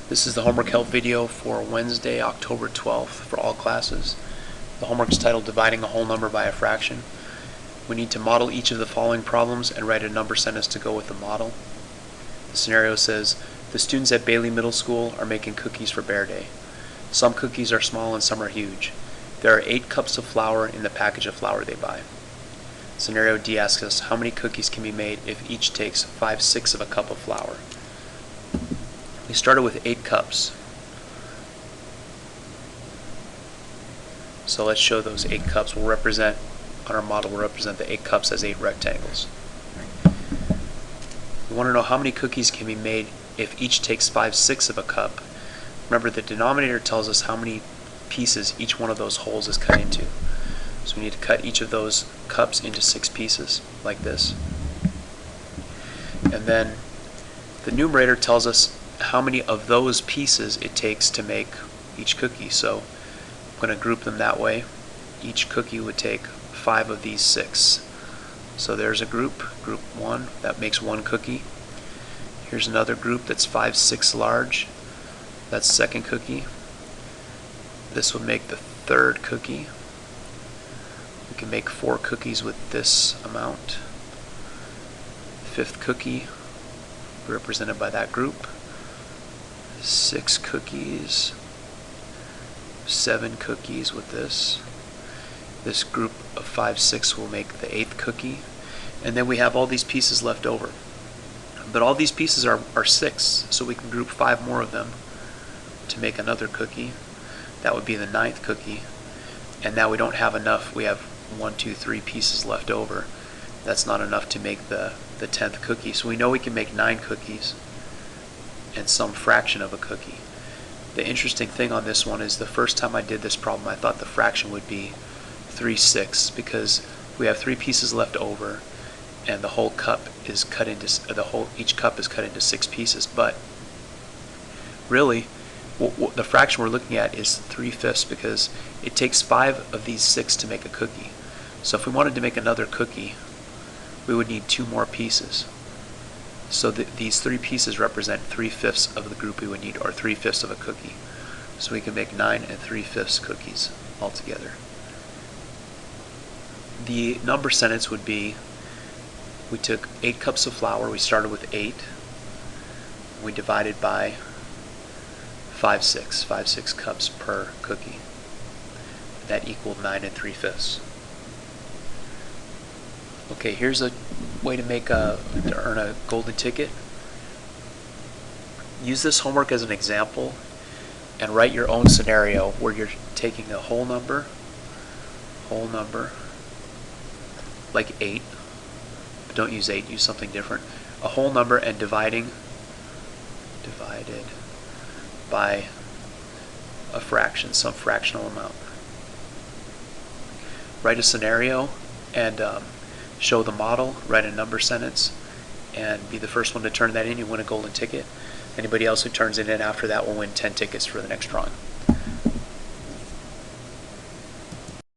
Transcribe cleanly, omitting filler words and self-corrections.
This is the homework help video for Wednesday, October 12th for all classes. The homework is titled Dividing a Whole Number by a Fraction. We need to model each of the following problems and write a number sentence to go with the model. The scenario says, the students at Bailey Middle School are making cookies for Bear Day. Some cookies are small and some are huge. There are 8 cups of flour in the package of flour they buy. Scenario D asks us how many cookies can be made if each takes 5/6 of a cup of flour. We started with 8 cups. So let's show those 8 cups. On our model, we'll represent the 8 cups as 8 rectangles. We want to know how many cookies can be made if each takes 5/6 of a cup. Remember, the denominator tells us how many pieces each one of those holes is cut into. So we need to cut each of those cups into 6 pieces, like this. And then the numerator tells us how many of those pieces it takes to make each cookie. So I'm going to group them that way. Each cookie would take 5 of these 6. So there's a group 1, that makes 1 cookie. Here's another group that's 5/6 large. That's second cookie. This would make the third cookie. We can make 4 cookies with this amount. Fifth cookie represented by that group. 6 cookies. 7 cookies with this. This group of 5/6 will make the 8th cookie. And then we have all these pieces left over. But all these pieces are 6, so we can group 5 more of them to make another cookie. That would be the 9th cookie. And now we don't have enough. We have 1, 2, 3 pieces left over. That's not enough to make the 10th cookie. So we know we can make 9 cookies and some fraction of a cookie. The interesting thing on this one is the first time I did this problem, I thought the fraction would be 3/6 because we have 3 pieces left over and the whole cup is cut into each cup is cut into 6 pieces. But really, the fraction we're looking at is 3/5 because it takes 5 of these 6 to make a cookie. So if we wanted to make another cookie, we would need 2 more pieces. So these 3 pieces represent 3/5 of the group we would need, or 3/5 of a cookie. So we can make 9 and 3/5 cookies altogether. The number sentence would be, we took 8 cups of flour, we started with 8, we divided by 5/6 cups per cookie. That equaled 9 and 3/5. Okay, here's a way to earn a golden ticket. Use this homework as an example and write your own scenario where you're taking a whole number like 8, but don't use 8, use something different. A whole number and divided by a fraction, some fractional amount. Write a scenario and show the model, write a number sentence, and be the first one to turn that in. You win a golden ticket. Anybody else who turns it in after that will win 10 tickets for the next drawing.